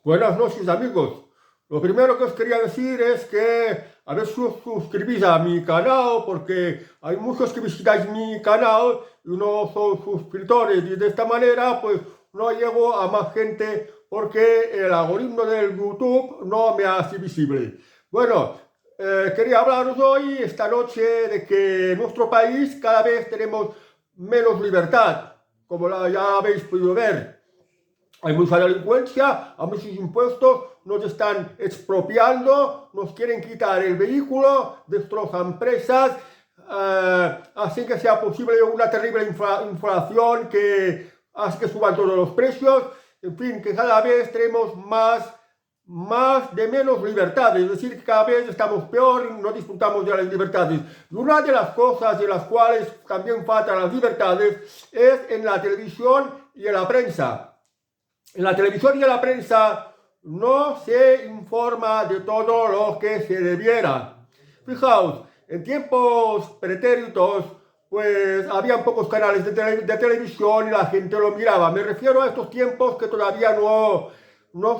Buenas noches, amigos. Lo primero que os quería decir es que a ver si os suscribís a mi canal, porque hay muchos que visitáis mi canal y no sois suscriptores, y de esta manera pues no llego a más gente porque el algoritmo del YouTube no me hace visible. Bueno, quería hablaros hoy, esta noche, de que en nuestro país cada vez tenemos menos libertad, como ya habéis podido ver. Hay mucha delincuencia, hay muchos impuestos, nos están expropiando, nos quieren quitar el vehículo, destrozan empresas, hacen que sea posible una terrible inflación que hace que suban todos los precios, en fin, que cada vez tenemos más de menos libertades, es decir, que cada vez estamos peor y no disfrutamos de las libertades. Y una de las cosas en las cuales también faltan las libertades es en la televisión y en la prensa. En la televisión y en la prensa no se informa de todo lo que se debiera. Fijaos, en tiempos pretéritos, pues habían pocos canales de televisión y la gente lo miraba. Me refiero a estos tiempos que todavía no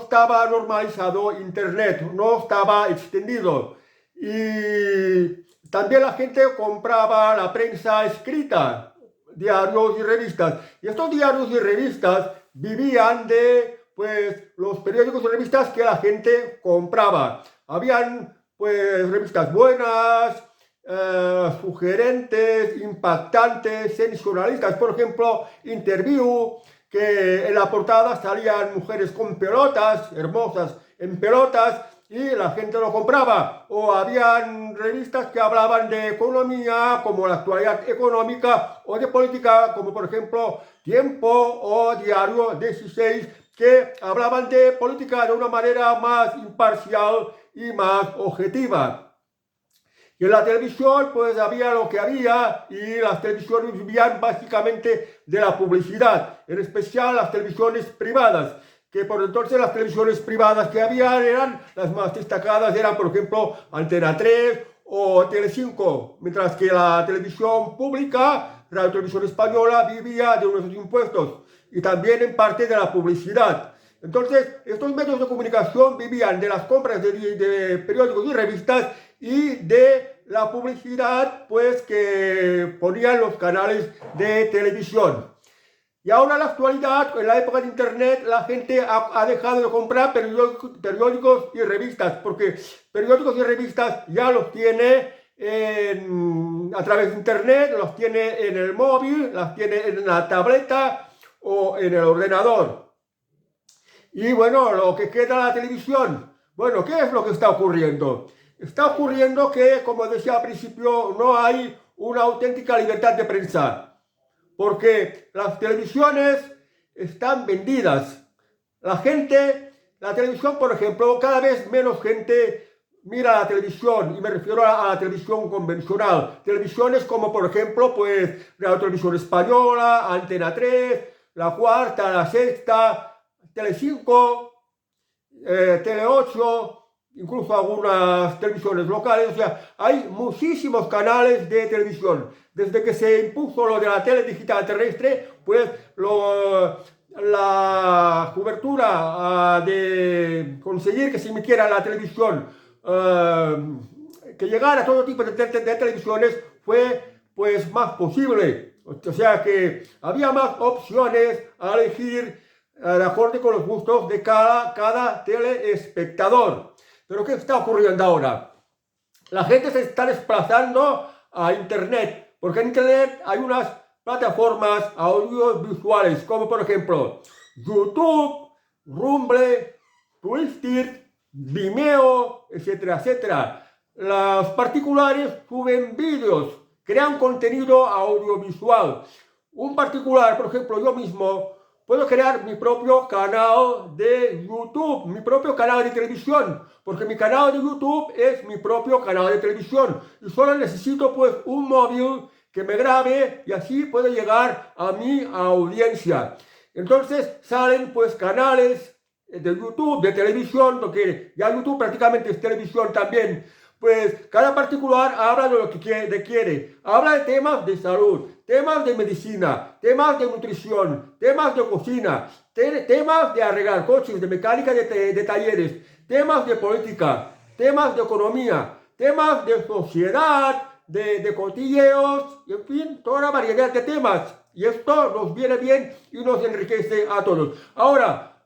estaba normalizado Internet, no estaba extendido. Y también la gente compraba la prensa escrita, diarios y revistas. Y estos diarios y revistas vivían de pues los periódicos y revistas que la gente compraba. Habían pues revistas buenas, sugerentes, impactantes, sensacionalistas. Por ejemplo, Interview, que en la portada salían mujeres con pelotas, hermosas en pelotas, y la gente lo compraba. O habían revistas que hablaban de economía, como la actualidad económica, o de política, como por ejemplo Tiempo o Diario 16, que hablaban de política de una manera más imparcial y más objetiva. Y en la televisión pues había lo que había, y las televisiones vivían básicamente de la publicidad, en especial las televisiones privadas, que por entonces las televisiones privadas que había eran las más destacadas, eran por ejemplo Antena 3 o Telecinco, mientras que la televisión pública, Radio Televisión Española, vivía de unos impuestos y también en parte de la publicidad. Entonces, estos medios de comunicación vivían de las compras de periódicos y revistas y de la publicidad pues que ponían los canales de televisión. Y ahora en la actualidad, en la época de Internet, la gente ha dejado de comprar periódicos y revistas, porque periódicos y revistas ya los tiene a través de Internet, los tiene en el móvil, las tiene en la tableta o en el ordenador. Y bueno, lo que queda en la televisión, bueno, ¿qué es lo que está ocurriendo? Está ocurriendo que, como decía al principio, no hay una auténtica libertad de prensa, porque las televisiones están vendidas. La televisión, por ejemplo, cada vez menos gente mira la televisión, y me refiero a la televisión convencional. Televisiones como, por ejemplo, pues Radio Televisión Española, Antena 3, La Cuarta, La Sexta, Telecinco, Tele 8, incluso algunas televisiones locales. O sea, hay muchísimos canales de televisión. Desde que se impuso lo de la tele digital terrestre, pues la cobertura de conseguir que se emitiera la televisión, que llegara a todo tipo de televisiones, fue pues más posible. O sea que había más opciones a elegir de acuerdo con los gustos de cada telespectador. Pero ¿qué está ocurriendo ahora? La gente se está desplazando a Internet, porque en Internet hay unas plataformas audiovisuales, como por ejemplo YouTube, Rumble, Twitter, Vimeo, etcétera, etcétera. Los particulares suben vídeos, crean contenido audiovisual. Un particular, por ejemplo, yo mismo, puedo crear mi propio canal de YouTube, mi propio canal de televisión, porque mi canal de YouTube es mi propio canal de televisión, y solo necesito pues un móvil que me grabe, y así puedo llegar a mi audiencia. Entonces salen pues canales de YouTube, de televisión, porque ya YouTube prácticamente es televisión también, Pues cada particular habla de lo que quiere. Habla de temas de salud, temas de medicina, temas de nutrición, temas de cocina, temas de arreglar coches, de mecánica de talleres, temas de política, temas de economía, temas de sociedad, de cotilleos, y en fin, toda una variedad de temas. Y esto nos viene bien y nos enriquece a todos. Ahora,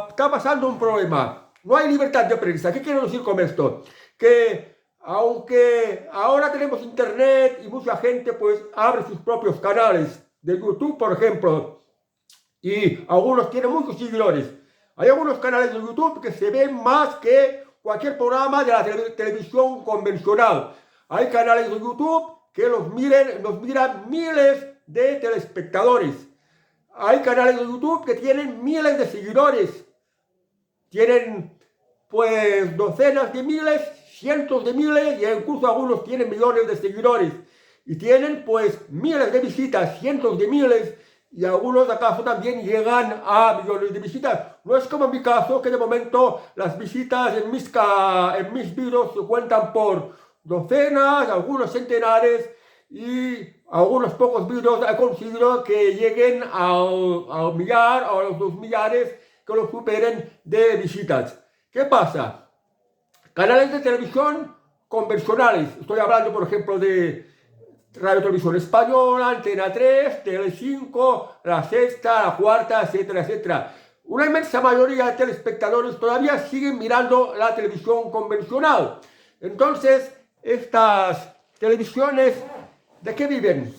está pasando un problema. No hay libertad de prensa. ¿Qué quiero decir con esto? Que aunque ahora tenemos internet y mucha gente pues abre sus propios canales de YouTube, por ejemplo, y algunos tienen muchos seguidores. Hay algunos canales de YouTube que se ven más que cualquier programa de la televisión convencional. Hay canales de YouTube que nos miran miles de telespectadores. Hay canales de YouTube que tienen miles de seguidores. Tienen pues docenas de miles, cientos de miles y incluso algunos tienen millones de seguidores. Y tienen pues miles de visitas, cientos de miles, y algunos acaso también llegan a millones de visitas. No es como en mi caso, que de momento las visitas en mis vídeos se cuentan por docenas, algunos centenares, y algunos pocos vídeos he conseguido que lleguen al millar o a los 2 millares, que los superen de visitas. ¿Qué pasa? Canales de televisión convencionales, estoy hablando por ejemplo de Radio Televisión Española, Antena 3, Tele5, La Sexta, La Cuarta, etcétera, etcétera. Una inmensa mayoría de telespectadores todavía siguen mirando la televisión convencional. Entonces, estas televisiones, ¿de qué viven?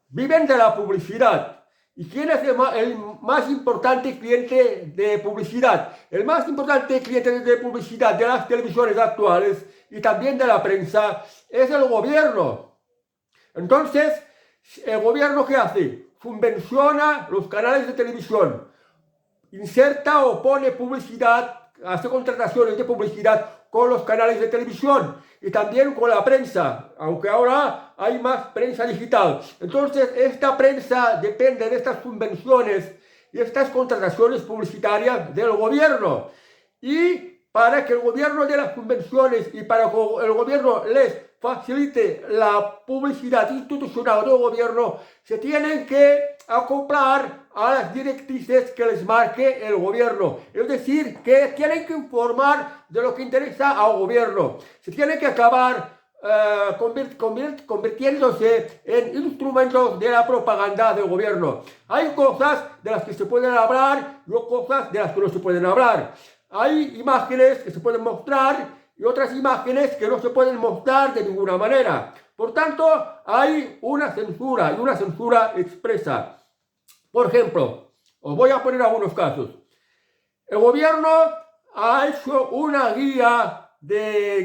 Viven de la publicidad. ¿Y quién es el más importante cliente de publicidad? El más importante cliente de publicidad de las televisiones actuales y también de la prensa es el gobierno. Entonces, ¿el gobierno qué hace? Subvenciona los canales de televisión, inserta o pone publicidad, hace contrataciones de publicidad con los canales de televisión y también con la prensa, aunque ahora hay más prensa digital. Entonces, esta prensa depende de estas subvenciones y estas contrataciones publicitarias del gobierno. Y para que el gobierno dé las subvenciones y para que el gobierno les facilite la publicidad institucional del gobierno, se tienen que acoplar a las directrices que les marque el gobierno. Es decir, que tienen que informar de lo que interesa al gobierno. Se tienen que acabar convirtiéndose en instrumentos de la propaganda del gobierno. Hay cosas de las que se pueden hablar y cosas de las que no se pueden hablar. Hay imágenes que se pueden mostrar y otras imágenes que no se pueden mostrar de ninguna manera. Por tanto, hay una censura y una censura expresa. Por ejemplo, os voy a poner algunos casos. El gobierno ha hecho una guía de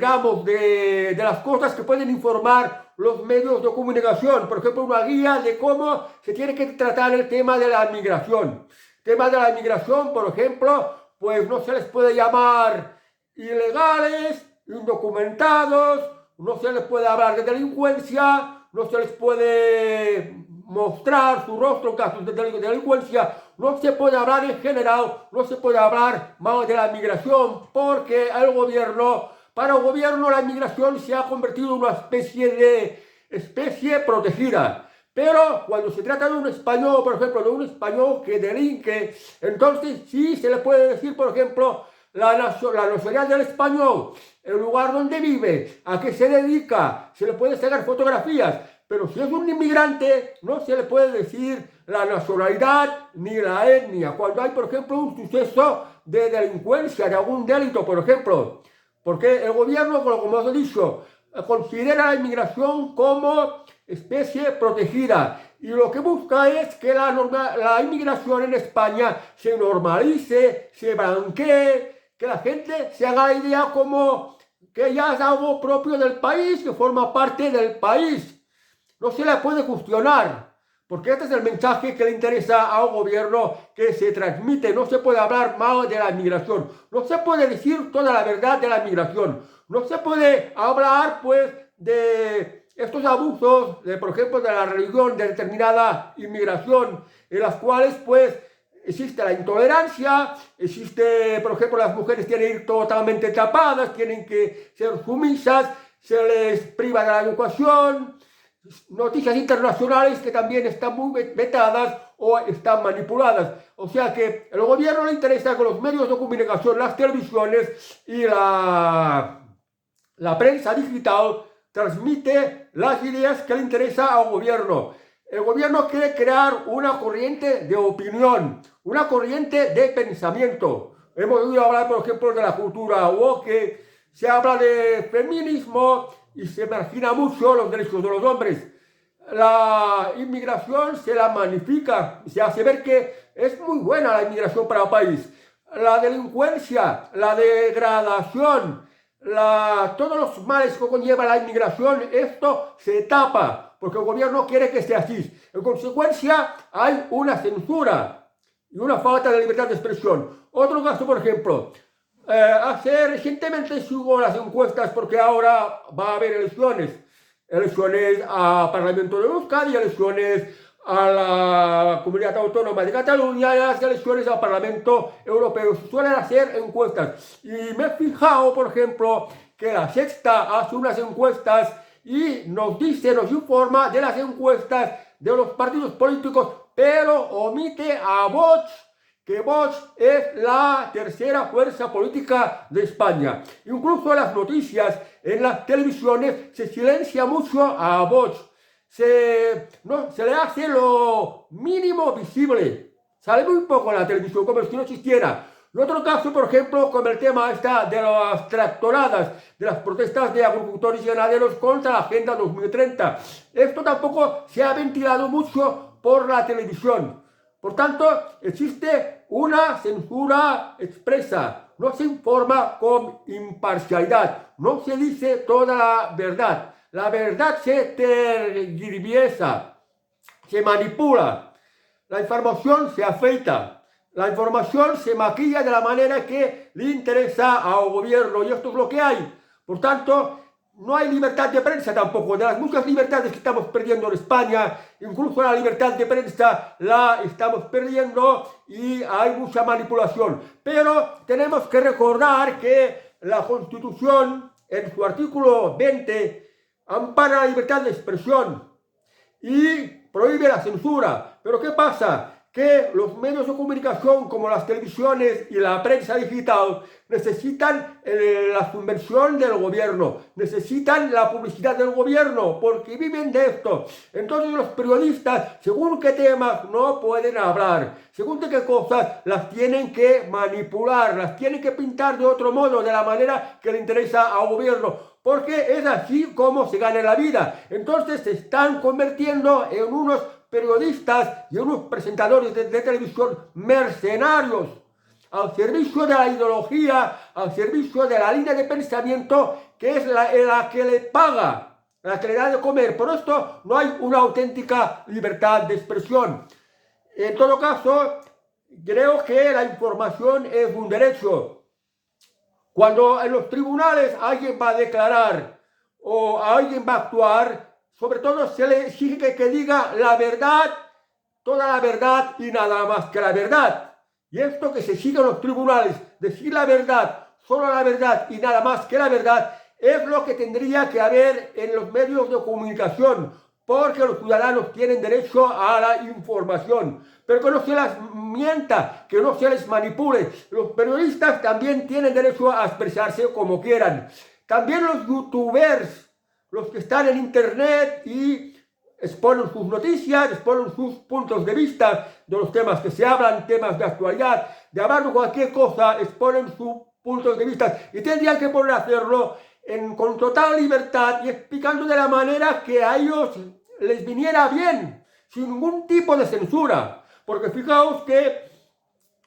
las cosas que pueden informar los medios de comunicación. Por ejemplo, una guía de cómo se tiene que tratar el tema de la migración. El tema de la migración, por ejemplo, pues no se les puede llamar ilegales, indocumentados, no se les puede hablar de delincuencia, no se les puede mostrar su rostro en casos de delincuencia, no se puede hablar en general, no se puede hablar más de la migración, porque para el gobierno la migración se ha convertido en una especie protegida. Pero cuando se trata de un español, por ejemplo, de un español que delinque, entonces sí se le puede decir, por ejemplo, la nacionalidad del español, el lugar donde vive, a qué se dedica, se le puede sacar fotografías, pero si es un inmigrante no se le puede decir la nacionalidad ni la etnia. Cuando hay, por ejemplo, un suceso de delincuencia, de algún delito, por ejemplo, porque el gobierno, como os he dicho, considera la inmigración como especie protegida y lo que busca es que la inmigración en España se normalice, se blanquee, que la gente se haga la idea como que ya es algo propio del país, que forma parte del país. No se le puede cuestionar, porque este es el mensaje que le interesa al gobierno que se transmite. No se puede hablar mal de la inmigración, no se puede decir toda la verdad de la inmigración, no se puede hablar pues de estos abusos, por ejemplo, de la religión, de determinada inmigración, en las cuales pues existe la intolerancia, existe, por ejemplo, las mujeres tienen que ir totalmente tapadas, tienen que ser sumisas, se les priva de la educación, noticias internacionales que también están muy vetadas o están manipuladas. O sea que al gobierno le interesa que los medios de comunicación, las televisiones y la prensa digital transmite las ideas que le interesa al gobierno. El gobierno quiere crear una corriente de opinión, una corriente de pensamiento. Hemos oído hablar, por ejemplo, de la cultura woke, se habla de feminismo y se margina mucho los derechos de los hombres. La inmigración se la magnifica, se hace ver que es muy buena la inmigración para el país. La delincuencia, la degradación, todos los males que conlleva la inmigración, esto se tapa, porque el gobierno quiere que sea así. En consecuencia, hay una censura y una falta de libertad de expresión. Otro caso, por ejemplo, recientemente sigo las encuestas porque ahora va a haber elecciones al Parlamento de Euskadi, elecciones a la Comunidad Autónoma de Cataluña y las elecciones al Parlamento Europeo. Se suelen hacer encuestas. Y me he fijado, por ejemplo, que La Sexta hace unas encuestas y nos dice, nos informa de las encuestas de los partidos políticos, pero omite a Vox, que Vox es la tercera fuerza política de España. Incluso en las noticias, en las televisiones, se silencia mucho a Vox. Se le hace lo mínimo visible. Sale muy poco en la televisión, como si no existiera. Y otro caso, por ejemplo, con el tema de las tractoradas, de las protestas de agricultores y ganaderos contra la Agenda 2030. Esto tampoco se ha ventilado mucho por la televisión. Por tanto, existe una censura expresa. No se informa con imparcialidad. No se dice toda la verdad. La verdad se tergiversa, se manipula. La información se afeita. La información se maquilla de la manera que le interesa al gobierno. Y esto es lo que hay. Por tanto, no hay libertad de prensa tampoco. De las muchas libertades que estamos perdiendo en España, incluso la libertad de prensa la estamos perdiendo y hay mucha manipulación. Pero tenemos que recordar que la Constitución, en su artículo 20, ampara la libertad de expresión y prohíbe la censura. Pero ¿qué pasa? Que los medios de comunicación como las televisiones y la prensa digital necesitan la subvención del gobierno, necesitan la publicidad del gobierno porque viven de esto. Entonces los periodistas, según qué temas, no pueden hablar, según qué cosas las tienen que manipular, las tienen que pintar de otro modo, de la manera que le interesa al gobierno, porque es así como se gana la vida. Entonces se están convirtiendo en unos periodistas y unos presentadores de televisión mercenarios al servicio de la ideología, al servicio de la línea de pensamiento que es la que le paga, la que le da de comer. Por esto no hay una auténtica libertad de expresión. En todo caso, creo que la información es un derecho. Cuando en los tribunales alguien va a declarar o alguien va a actuar, sobre todo se le exige que diga la verdad, toda la verdad y nada más que la verdad. Y esto que se sigue en los tribunales, decir la verdad, solo la verdad y nada más que la verdad, es lo que tendría que haber en los medios de comunicación, porque los ciudadanos tienen derecho a la información, pero que no se les mienta, que no se les manipule. Los periodistas también tienen derecho a expresarse como quieran. También los youtubers, los que están en internet y exponen sus noticias, exponen sus puntos de vista de los temas que se hablan, temas de actualidad, de hablar de cualquier cosa, exponen sus puntos de vista y tendrían que poder hacerlo con total libertad y explicando de la manera que a ellos les viniera bien, sin ningún tipo de censura. Porque fijaos que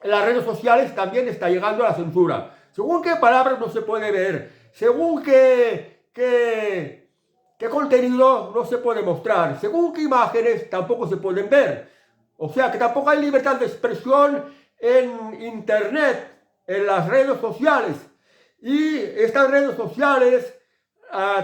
en las redes sociales también está llegando la censura. Según qué palabras no se puede ver, según qué contenido no se puede mostrar, según qué imágenes tampoco se pueden ver. O sea que tampoco hay libertad de expresión en internet, en las redes sociales. Y estas redes sociales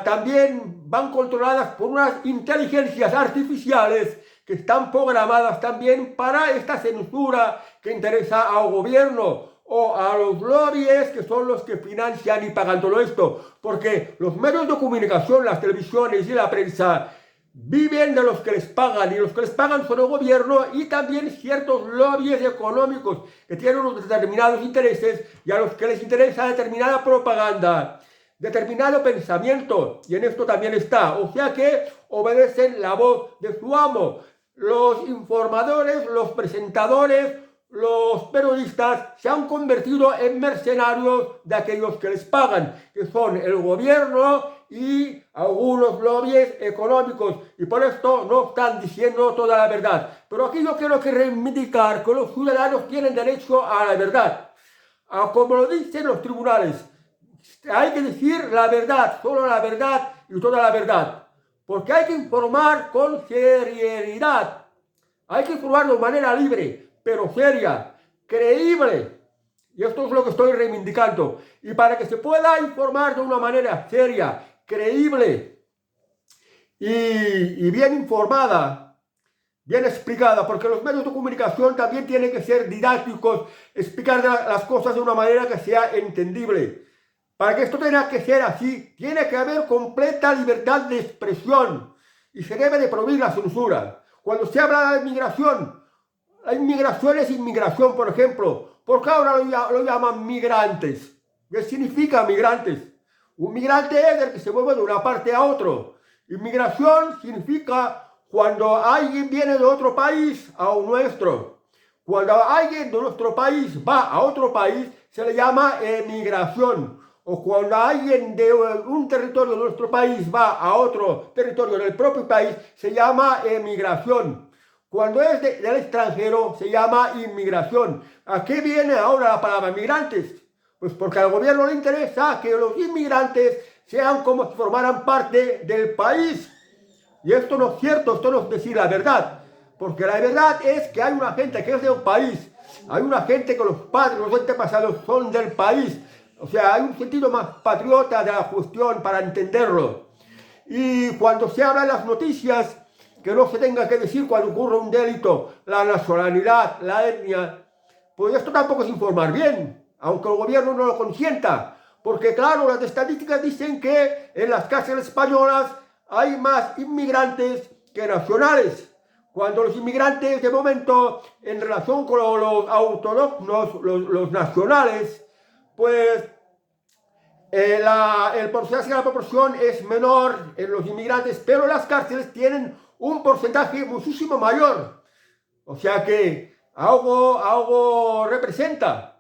también van controladas por unas inteligencias artificiales que están programadas también para esta censura que interesa al gobierno o a los lobbies que son los que financian y pagan todo esto, porque los medios de comunicación, las televisiones y la prensa viven de los que les pagan, y los que les pagan son el gobierno y también ciertos lobbies económicos que tienen unos determinados intereses y a los que les interesa determinada propaganda, determinado pensamiento, y en esto también está, o sea que obedecen la voz de su amo. Los informadores, los presentadores, los periodistas se han convertido en mercenarios de aquellos que les pagan, que son el gobierno y algunos lobbies económicos, y por esto no están diciendo toda la verdad. Pero aquí yo quiero reivindicar que los ciudadanos tienen derecho a la verdad, como lo dicen los tribunales. Hay que decir la verdad, solo la verdad y toda la verdad, porque hay que informar con seriedad, hay que informar de manera libre, pero seria, creíble. Y esto es lo que estoy reivindicando. Y para que se pueda informar de una manera seria, creíble y bien informada, bien explicada, porque los medios de comunicación también tienen que ser didácticos, explicar las cosas de una manera que sea entendible. Para que esto tenga que ser así, tiene que haber completa libertad de expresión y se debe de prohibir la censura. Cuando se habla de inmigración, la inmigración es inmigración, por ejemplo. ¿Por qué ahora lo llaman migrantes? ¿Qué significa migrantes? Un migrante es el que se mueve de una parte a otro. Inmigración significa cuando alguien viene de otro país a un nuestro. Cuando alguien de nuestro país va a otro país, se le llama emigración. O cuando alguien de un territorio de nuestro país va a otro territorio del propio país, se llama emigración. Cuando es del extranjero, se llama inmigración. ¿A qué viene ahora la palabra migrantes? Pues porque al gobierno le interesa que los inmigrantes sean como si formaran parte del país. Y esto no es cierto, esto no es decir la verdad. Porque la verdad es que hay una gente que es de un país. Hay una gente que los padres, los antepasados son del país. O sea, hay un sentido más patriota de la cuestión para entenderlo. Y cuando se habla en las noticias, que no se tenga que decir cuando ocurre un delito, la nacionalidad, la etnia, pues esto tampoco es informar bien, aunque el gobierno no lo consienta. Porque claro, las estadísticas dicen que en las cárceles españolas hay más inmigrantes que nacionales. Cuando los inmigrantes, de momento, en relación con los autóctonos, los nacionales, pues el porcentaje de la proporción es menor en los inmigrantes, pero las cárceles tienen un porcentaje muchísimo mayor. O sea que algo representa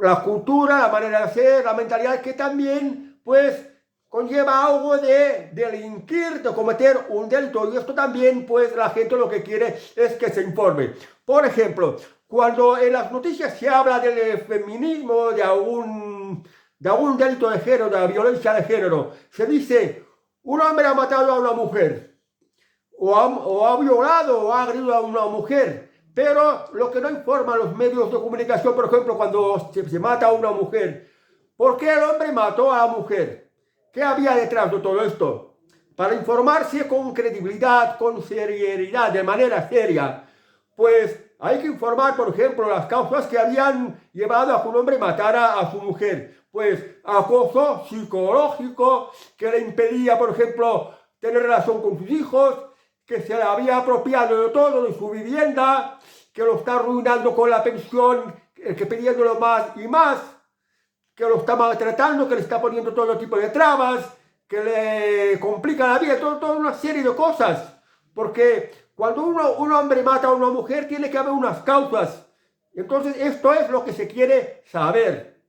la cultura, la manera de hacer, la mentalidad que también pues conlleva algo de delinquir, de cometer un delito. Y esto también pues la gente lo que quiere es que se informe. Por ejemplo, cuando en las noticias se habla del feminismo, de algún delito de género, de la violencia de género, se dice, un hombre ha matado a una mujer, o ha violado o ha agredido a una mujer, pero lo que no informan los medios de comunicación, por ejemplo, cuando se mata a una mujer, ¿por qué el hombre mató a la mujer? ¿Qué había detrás de todo esto? Para informarse con credibilidad, con seriedad, de manera seria, pues hay que informar, por ejemplo, las causas que habían llevado a que un hombre matara a su mujer. Pues acoso psicológico que le impedía, por ejemplo, tener relación con sus hijos, que se le había apropiado de todo, de su vivienda, que lo está arruinando con la pensión, que pidiéndolo más y más, que lo está maltratando, que le está poniendo todo tipo de trabas, que le complica la vida, toda una serie de cosas. Porque cuando un hombre mata a una mujer, tiene que haber unas causas. Entonces, esto es lo que se quiere saber.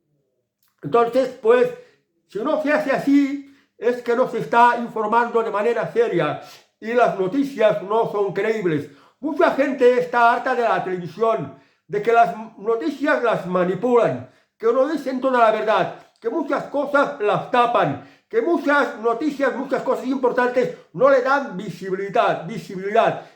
Entonces, pues, si no se hace así, es que no se está informando de manera seria y las noticias no son creíbles. Mucha gente está harta de la televisión, de que las noticias las manipulan, que no dicen toda la verdad, que muchas cosas las tapan, que muchas noticias, muchas cosas importantes no le dan visibilidad.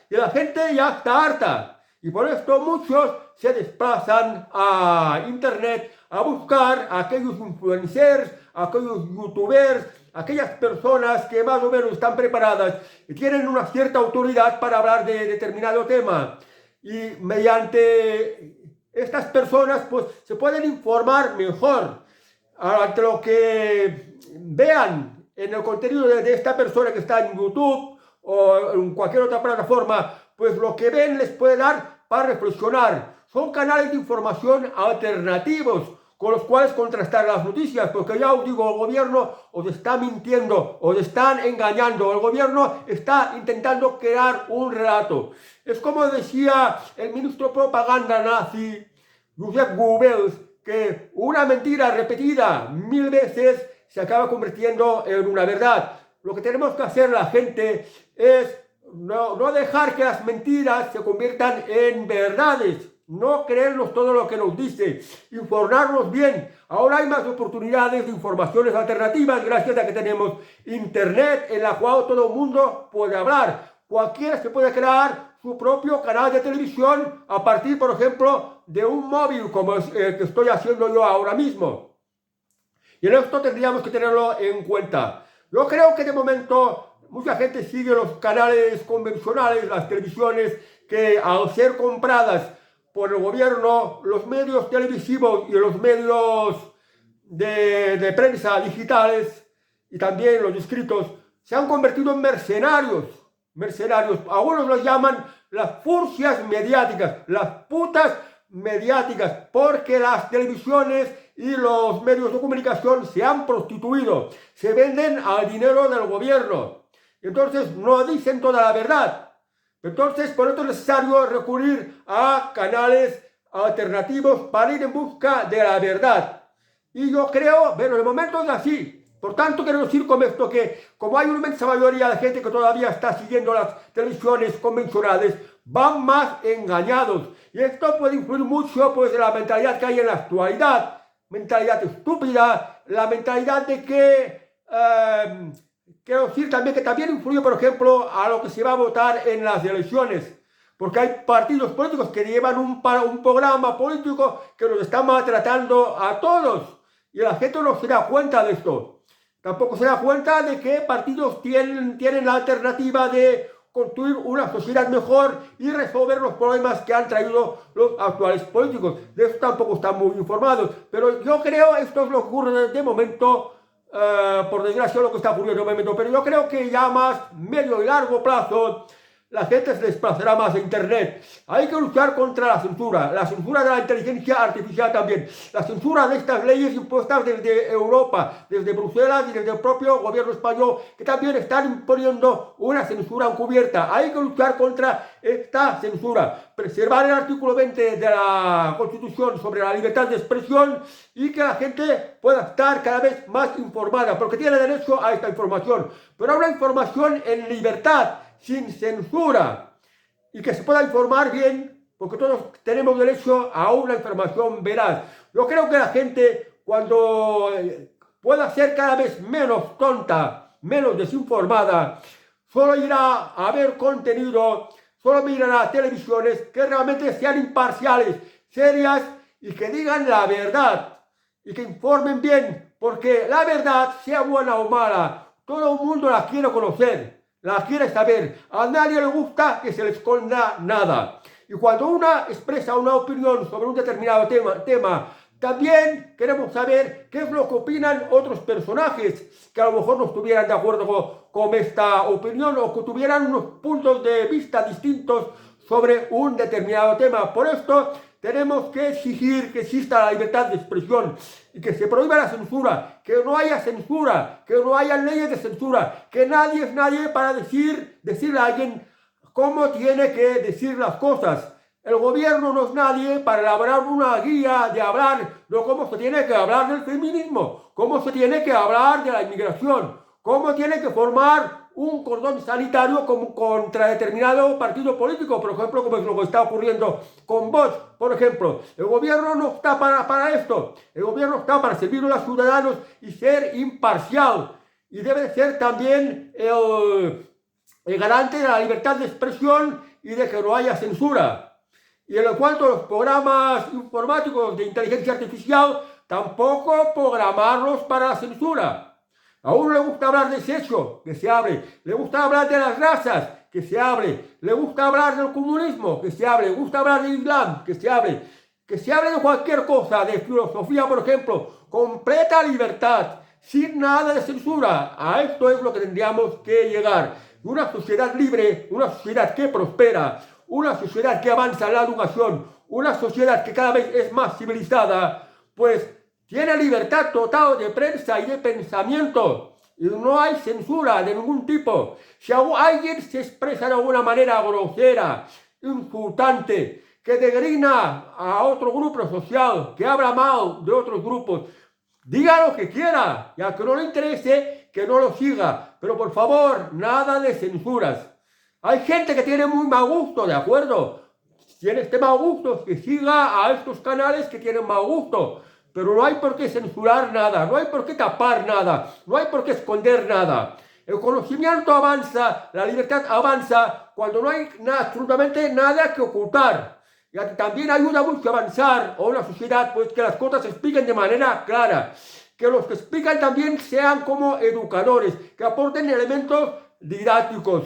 Y la gente ya está harta. Y por esto muchos se desplazan a internet a buscar a aquellos influencers, a aquellos youtubers, aquellas personas que más o menos están preparadas y tienen una cierta autoridad para hablar de determinado tema. Y mediante estas personas pues se pueden informar mejor ante lo que vean en el contenido de esta persona que está en YouTube o en cualquier otra plataforma, pues lo que ven les puede dar para reflexionar. Son canales de información alternativos con los cuales contrastar las noticias, porque ya os digo, el gobierno os está mintiendo, os están engañando, el gobierno está intentando crear un relato. Es como decía el ministro de propaganda nazi, Josep Goebbels, que una mentira repetida 1000 veces se acaba convirtiendo en una verdad. Lo que tenemos que hacer la gente es no dejar que las mentiras se conviertan en verdades. No creernos todo lo que nos dice, informarnos bien. Ahora hay más oportunidades de informaciones alternativas gracias a que tenemos internet en la cual todo el mundo puede hablar. Cualquiera se puede crear su propio canal de televisión a partir, por ejemplo, de un móvil como el que estoy haciendo yo ahora mismo. Y en esto tendríamos que tenerlo en cuenta. Yo creo que de momento mucha gente sigue los canales convencionales, las televisiones que al ser compradas por el gobierno, los medios televisivos y los medios de prensa digitales y también los escritos se han convertido en mercenarios. Algunos los llaman las furcias mediáticas, las putas mediáticas, porque las televisiones y los medios de comunicación se han prostituido, se venden al dinero del gobierno. Entonces no dicen toda la verdad. Entonces, por esto es necesario recurrir a canales alternativos para ir en busca de la verdad. Y yo creo, bueno, de momento es así. Por tanto, quiero decir con esto que, como hay una inmensa mayoría de gente que todavía está siguiendo las televisiones convencionales, van más engañados. Y esto puede influir mucho pues, en la mentalidad que hay en la actualidad. Mentalidad estúpida, la mentalidad de que... quiero decir también que también influye, por ejemplo, a lo que se va a votar en las elecciones. Porque hay partidos políticos que llevan un programa político que nos está maltratando a todos. Y la gente no se da cuenta de esto. Tampoco se da cuenta de que partidos tienen la alternativa de construir una sociedad mejor y resolver los problemas que han traído los actuales políticos. De eso tampoco están muy informados. Pero yo creo, esto es lo que ocurre de momento, por desgracia lo que está ocurriendo en el momento, pero yo creo que ya más medio y largo plazo la gente se desplazará más a internet. Hay que luchar contra la censura de la inteligencia artificial también, la censura de estas leyes impuestas desde Europa, desde Bruselas y desde el propio gobierno español, que también están imponiendo una censura encubierta. Hay que luchar contra esta censura, preservar el artículo 20 de la Constitución sobre la libertad de expresión y que la gente pueda estar cada vez más informada, porque tiene derecho a esta información, pero a una información en libertad, sin censura, y que se pueda informar bien, porque todos tenemos derecho a una información veraz. Yo creo que la gente, cuando pueda ser cada vez menos tonta, menos desinformada, solo irá a ver contenido, solo mirará televisiones que realmente sean imparciales, serias y que digan la verdad y que informen bien, porque la verdad, sea buena o mala, todo el mundo la quiere conocer. La quiere saber. A nadie le gusta que se le esconda nada. Y cuando una expresa una opinión sobre un determinado tema, también queremos saber qué es lo que opinan otros personajes que a lo mejor no estuvieran de acuerdo con esta opinión o que tuvieran unos puntos de vista distintos sobre un determinado tema. Por esto tenemos que exigir que exista la libertad de expresión y que se prohíba la censura, que no haya censura, que no haya leyes de censura, que nadie es nadie para decirle a alguien cómo tiene que decir las cosas. El gobierno no es nadie para elaborar una guía de hablar de cómo se tiene que hablar del feminismo, cómo se tiene que hablar de la inmigración, cómo tiene que formar un cordón sanitario contra determinado partido político, por ejemplo, como es lo que está ocurriendo con Vox, por ejemplo. El gobierno no está para esto. El gobierno está para servir a los ciudadanos y ser imparcial. Y debe ser también el garante de la libertad de expresión y de que no haya censura. Y en cuanto a los programas informáticos de inteligencia artificial, tampoco programarlos para la censura. A uno le gusta hablar de sexo, que se hable. Le gusta hablar de las razas, que se hable. Le gusta hablar del comunismo, que se hable. Le gusta hablar del Islam, que se hable. que se hable de cualquier cosa, de filosofía, por ejemplo, completa libertad, sin nada de censura. A esto es lo que tendríamos que llegar. Una sociedad libre, una sociedad que prospera, una sociedad que avanza en la educación, una sociedad que cada vez es más civilizada, pues tiene libertad total de prensa y de pensamiento. Y no hay censura de ningún tipo. Si alguien se expresa de alguna manera grosera, insultante, que degrina a otro grupo social, que habla mal de otros grupos, diga lo que quiera, y al que no le interese, que no lo siga. Pero por favor, nada de censuras. Hay gente que tiene muy mal gusto, ¿de acuerdo? Si tiene este mal gusto, que siga a estos canales que tienen mal gusto. Pero no hay por qué censurar nada, no hay por qué tapar nada, no hay por qué esconder nada. El conocimiento avanza, la libertad avanza cuando no hay absolutamente nada que ocultar. Y también ayuda mucho a avanzar a una sociedad, pues que las cosas se expliquen de manera clara. Que los que explican también sean como educadores, que aporten elementos didácticos,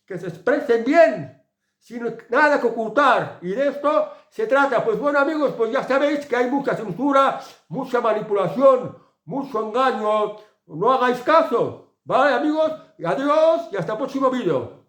que se expresen bien, sin nada que ocultar. Y de esto se trata. Pues bueno, amigos, pues ya sabéis que hay mucha censura, mucha manipulación, mucho engaño. No hagáis caso. ¿Vale, amigos? Adiós y hasta el próximo vídeo.